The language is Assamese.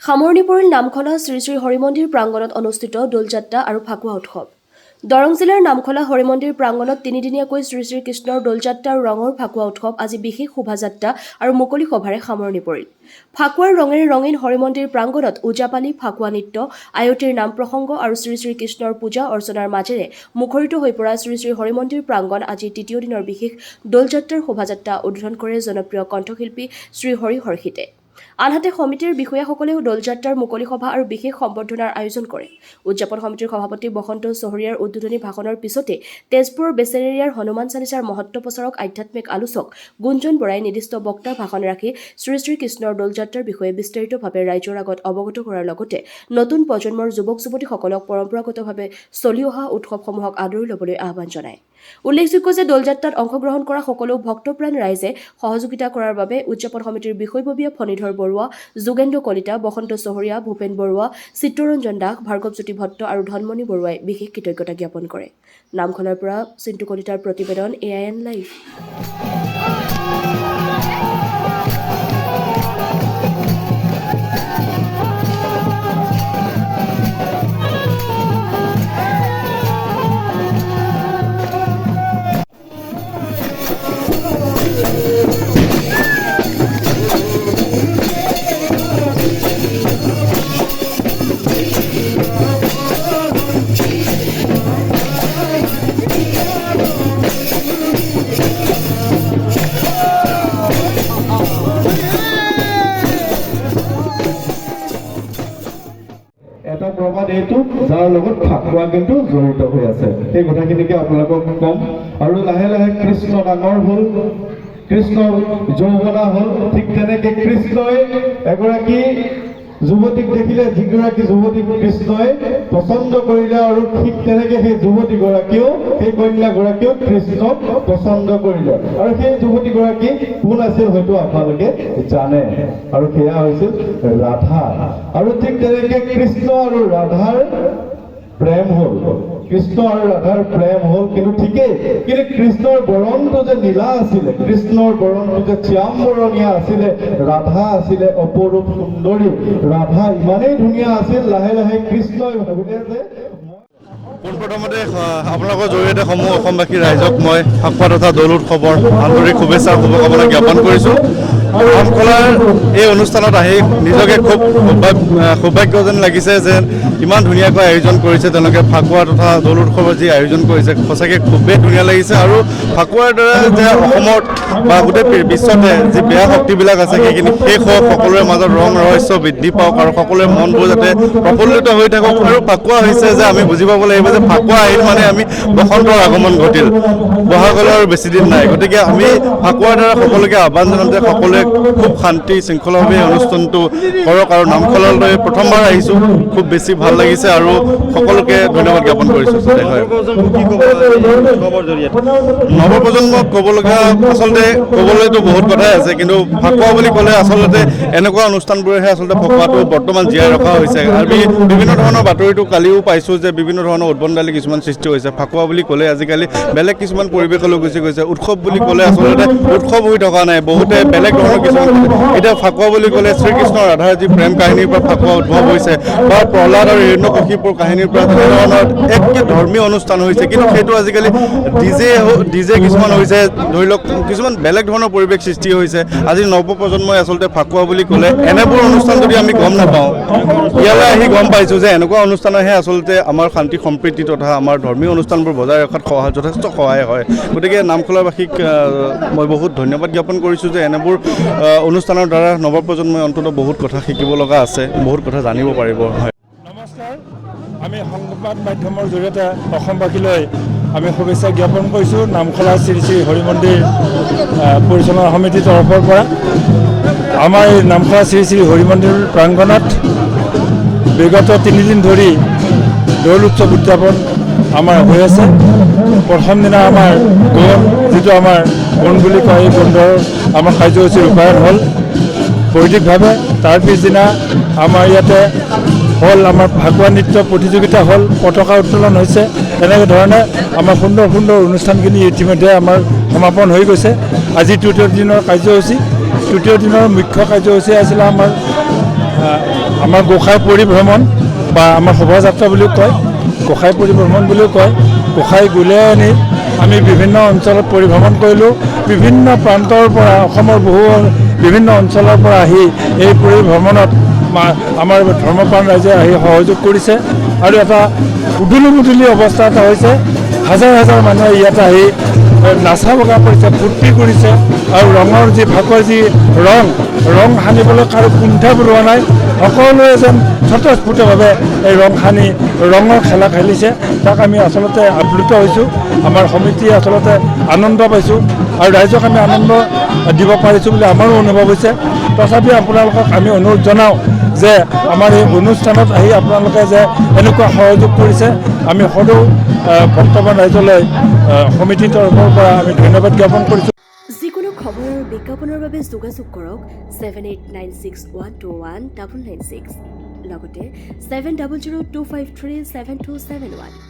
সামৰণি পৰিল নামখলা শ্ৰী শ্ৰী হৰিমন্দিৰ প্ৰাংগণত অনুষ্ঠিত দোলযাত্ৰা আৰু ফাকুৱা উৎসৱ। দৰং জিলাৰ নামখলা হৰিমন্দিৰ প্ৰাংগণত তিনিদিনীয়াকৈ শ্ৰী শ্ৰী কৃষ্ণৰ দোলযাত্ৰা আৰু ৰঙৰ ফাকুৱা উৎসৱ আজি বিশেষ শোভাযাত্ৰা আৰু মুকলি সভাৰে সামৰণি পৰিল। ফাকুৱাৰ ৰঙেৰে ৰঙীন হৰিমন্দিৰ প্ৰাংগণত ওজাপালি, ফাকুৱা নৃত্য, আয়তীৰ নাম প্ৰসংগ আৰু শ্ৰী শ্ৰী কৃষ্ণৰ পূজা অৰ্চনাৰ মাজেৰে মুখৰিত হৈ পৰা শ্ৰী শ্ৰী হৰিমন্দিৰ প্ৰাংগণ আজি তৃতীয় দিনৰ বিশেষ দোলযাত্ৰাৰ শোভাযাত্ৰা উদ্বোধন কৰে জনপ্ৰিয় কণ্ঠশিল্পী শ্ৰী হৰি হৰ্ষিতে। আনহাতে সমিতিৰ বিষয়াসকলেও দোলযাত্ৰাৰ মুকলি সভা আৰু বিশেষ সম্বৰ্ধনাৰ আয়োজন কৰে। উদযাপন সমিতিৰ সভাপতি বসন্ত চহৰীয়াৰ উদ্বোধনী ভাষণৰ পিছতে তেজপুৰৰ বেচেৰেৰিয়াৰ হনুমান চালিচাৰ মহত্ব প্ৰচাৰক আধ্যাত্মিক আলোচক গুঞ্জন বৰাই নিৰ্দিষ্ট বক্তাৰ ভাষণ ৰাখি শ্ৰী শ্ৰী কৃষ্ণৰ দোলযাত্ৰাৰ বিষয়ে বিস্তাৰিতভাৱে ৰাইজৰ আগত অৱগত কৰাৰ লগতে নতুন প্ৰজন্মৰ যুৱক যুৱতীসকলক পৰম্পৰাগতভাৱে চলি অহা উৎসৱসমূহক আদৰি ল'বলৈ আহ্বান জনায়। উল্লেখযোগ্য যে দোলযাত্ৰাত অংশগ্ৰহণ কৰা সকলো ভক্তপ্ৰাণ ৰাইজে সহযোগিতা কৰাৰ বাবে উদযাপন সমিতিৰ বিষয়ববীয়া ফণীধৰ বৰুৱা, যোগেন্দ্ৰ কলিতা, বসন্ত চহৰীয়া, ভূপেন বৰুৱা, চিত্তৰঞ্জন দাস, ভাৰ্গৱজ্যোতি ভট্ট আৰু ধনমণি বৰুৱাই বিশেষ কৃতজ্ঞতা জ্ঞাপন কৰে। নামখলাৰ পৰা চিন্তু কলিতাৰ প্ৰতিবেদন AIN লাইভ। এটা প্ৰবাদ এইটো যাৰ লগত ফাকুৱা কিন্তু জড়িত হৈ আছে, সেই কথাখিনিকে আপোনালোকক ক'ম। আৰু লাহে লাহে কৃষ্ণ ডাঙৰ হ'ল, কৃষ্ণ যৌৱনা হ'ল, ঠিক তেনেকে কৃষ্ণই এগৰাকী যুৱতীক দেখিলে, যিগৰাকী যুৱতীক কৃষ্ণই পচন্দ কৰিলে আৰু ঠিক তেনেকে সেই যুৱতীগৰাকীও, সেই কন্যাগৰাকীও কৃষ্ণক পচন্দ কৰিলে। আৰু সেই যুৱতীগৰাকী কোন আছিল হয়তো আপোনালোকে জানে, আৰু সেয়া হৈছিল ৰাধা। আৰু ঠিক তেনেকে কৃষ্ণ আৰু ৰাধাৰ প্ৰেম হ'ল, কৃষ্ণ আৰু ৰাধাৰ প্ৰেম হ'ল। কিন্তু ঠিকেই, কিন্তু কৃষ্ণৰ বৰণটো যে নীলা আছিলে, কৃষ্ণৰ বৰণটো যে শ্যাম বৰণীয়া আছিলে, ৰাধা আছিলে অপৰূপ সুন্দৰী। ৰাধা ইমানেই ধুনীয়া আছিল, লাহে লাহে কৃষ্ণই ভাবিলে যে পোনপ্ৰথমতে আপোনালোকৰ জৰিয়তে সমূহ অসমবাসী ৰাইজক মই ফাকুৱা তথা দৌল উৎসৱৰ আন্তৰিক শুভেচ্ছা শুভকামনা জ্ঞাপন কৰিছোঁ। নামখলাৰ এই অনুষ্ঠানত আহি নিজকে খুব সৌভাগ্য যেন লাগিছে যে ইমান ধুনীয়াকৈ আয়োজন কৰিছে তেওঁলোকে। ফাকুৱা তথা দৌল উৎসৱৰ যি আয়োজন কৰিছে সঁচাকৈ খুবেই ধুনীয়া লাগিছে। আৰু ফাকুৱাৰ দ্বাৰা যে অসমত বা গোটেই বিশ্বতে যি বেয়া শক্তিবিলাক আছে সেইখিনি শেষ হওক, সকলোৰে মাজত ৰং ৰহস্য বৃদ্ধি পাওক আৰু সকলোৰে মনবোৰ যাতে প্ৰফুল্লিত হৈ থাকক। আৰু ফাকুৱা হৈছে যে আমি বুজি পাব লাগিব যে ফাকুৱা আহিল মানে আমি বসন্তৰ আগমন ঘটিল, বহাগলৈ আৰু বেছি দিন নাই। গতিকে আমি ফাকুৱাৰ দ্বাৰা সকলোকে আহ্বান জনাম যে সকলোৱে খুব শান্তি শৃংখলাভাৱে অনুষ্ঠানটো কৰক। আৰু নামখলালৈ প্ৰথমবাৰ আহিছোঁ, খুব বেছি ভাল লাগিছে আৰু সকলোকে ধন্যবাদ জ্ঞাপন কৰিছোঁ। নৱপ্ৰজন্মক ক'বলগীয়া আচলতে ক'বলৈতো বহুত কথাই আছে, কিন্তু ফাকুৱা বুলি ক'লে আচলতে এনেকুৱা অনুষ্ঠানবোৰেহে আচলতে ফাকুৱাটো বৰ্তমান জীয়াই ৰখা হৈছে। আমি বিভিন্ন ধৰণৰ বাতৰিটো কালিও পাইছোঁ যে বিভিন্ন ধৰণৰ উদ্ভণ্ডালি কিছুমান সৃষ্টি হৈছে। ফাকুৱা বুলি ক'লে আজিকালি বেলেগ কিছুমান পৰিৱেশলৈ গুচি গৈছে। উৎসৱ বুলি ক'লে আচলতে উৎসৱ হৈ থকা নাই, বহুতে বেলেগ ধৰণৰ কিছুমান। এতিয়া ফাকুৱা বুলি ক'লে শ্ৰীকৃষ্ণ ৰাধাৰ যি প্ৰেম কাহিনীৰ পৰা ফাকুৱা উদ্ভৱ হৈছে, বা প্ৰহ্লাদ আৰু হিৰণ্যকশিপুৰ কাহিনীৰ পৰা তেনেধৰণৰ এক ধৰ্মীয় অনুষ্ঠান হৈছে। কিন্তু সেইটো আজিকালি ডিজে কিছুমান হৈছে, ধৰি লওক কিছুমান বেলেগ ধৰণৰ পৰিৱেশ সৃষ্টি হৈছে। আজি নৱপ্ৰজন্মই আচলতে ফাকুৱা বুলি ক'লে এনেবোৰ অনুষ্ঠান যদি আমি গম নাপাওঁ, ইয়ালৈ আহি গম পাইছোঁ যে এনেকুৱা অনুষ্ঠানহে আচলতে আমাৰ শান্তি সম্প্ৰীতি তথা আমাৰ ধৰ্মীয় অনুষ্ঠানবোৰ বজাই ৰখাত যথেষ্ট সহায় হয়। গতিকে নামখলাবাসীক মই বহুত ধন্যবাদ জ্ঞাপন কৰিছোঁ যে এনেবোৰ অনুষ্ঠানৰ দ্বাৰা নৱপ্ৰজন্মই অন্ততঃ বহুত কথা শিকিব লগা আছে, বহুত কথা জানিব পাৰিব। হয়, নমস্কাৰ। আমি সংবাদ মাধ্যমৰ জৰিয়তে অসমবাসীলৈ আমি শুভেচ্ছা জ্ঞাপন কৰিছোঁ নামখলা শ্ৰী শ্ৰী হৰি মন্দিৰ পৰিচালনা সমিতিৰ তৰফৰ পৰা। আমাৰ এই নামখলা শ্ৰী শ্ৰী হৰি মন্দিৰ প্ৰাংগণত বিগত 3 দিন ধৰি দৌল উৎসৱ উদযাপন আমাৰ হৈ আছে। প্ৰথম দিনা আমাৰ গোন যিটো আমাৰ গোন বুলি কয় এই গোণ্ডৰ আমাৰ কাৰ্যসূচী ৰূপায়ণ হ'ল বৈদিকভাৱে। তাৰ পিছদিনা আমাৰ ইয়াতে হ'ল আমাৰ ফাকুৱা নৃত্য প্ৰতিযোগিতা হ'ল, পতাকা উত্তোলন হৈছে। তেনেকৈ ধৰণে আমাৰ সুন্দৰ সুন্দৰ অনুষ্ঠানখিনি ইতিমধ্যে আমাৰ সমাপন হৈ গৈছে। আজি তৃতীয় দিনৰ কাৰ্যসূচী, তৃতীয় দিনৰ মুখ্য কাৰ্যসূচী আছিলে আমাৰ গোসাঁই পৰিভ্ৰমণ বা আমাৰ শোভাযাত্ৰা বুলিও কয়, গোসাঁই পৰিভ্ৰমণ বুলিও কয়। গোসাঁই গুলিয়াই আনি আমি বিভিন্ন অঞ্চলত পৰিভ্ৰমণ কৰিলোঁ। বিভিন্ন প্ৰান্তৰ পৰা অসমৰ বিভিন্ন অঞ্চলৰ পৰা আহি এই পৰিভ্ৰমণত আমাৰ ধৰ্মপ্ৰাণ ৰাইজে আহি সহযোগ কৰিছে আৰু এটা উদুলি মুদুলি অৱস্থা এটা হৈছে। হাজাৰ হাজাৰ মানুহে ইয়াত আহি নাচা বগা কৰিছে, ফূৰ্তি কৰিছে আৰু ৰঙৰ যি ফাকুৱাৰ যি ৰং সানিবলৈ কাৰো কুণ্ঠা পেলোৱা নাই। সকলোৱে যেন স্বতঃস্ফূৰ্তভাৱে এই ৰং সানি ৰঙৰ খেলা খেলিছে। তাক আমি আচলতে আপ্লুত হৈছোঁ, আমাৰ সমিতিয়ে আচলতে আনন্দ পাইছোঁ আৰু ৰাইজক আমি আনন্দ দিব পাৰিছোঁ বুলি আমাৰো অনুভৱ হৈছে। তথাপি আপোনালোকক আমি অনুৰোধ জনাওঁ যে আমাৰ এই অনুষ্ঠানত আহি আপোনালোকে যে এনেকুৱা সহযোগ কৰিছে, আমি সদৌ বৰ্তমান ৰাইজলৈ সমিতিৰ তৰফৰ পৰা আমি ধন্যবাদ জ্ঞাপন কৰিছোঁ। যিকোনো খবৰ আৰু বিজ্ঞাপনৰ বাবে যোগাযোগ কৰক 7896121996 লগতে 7002537271।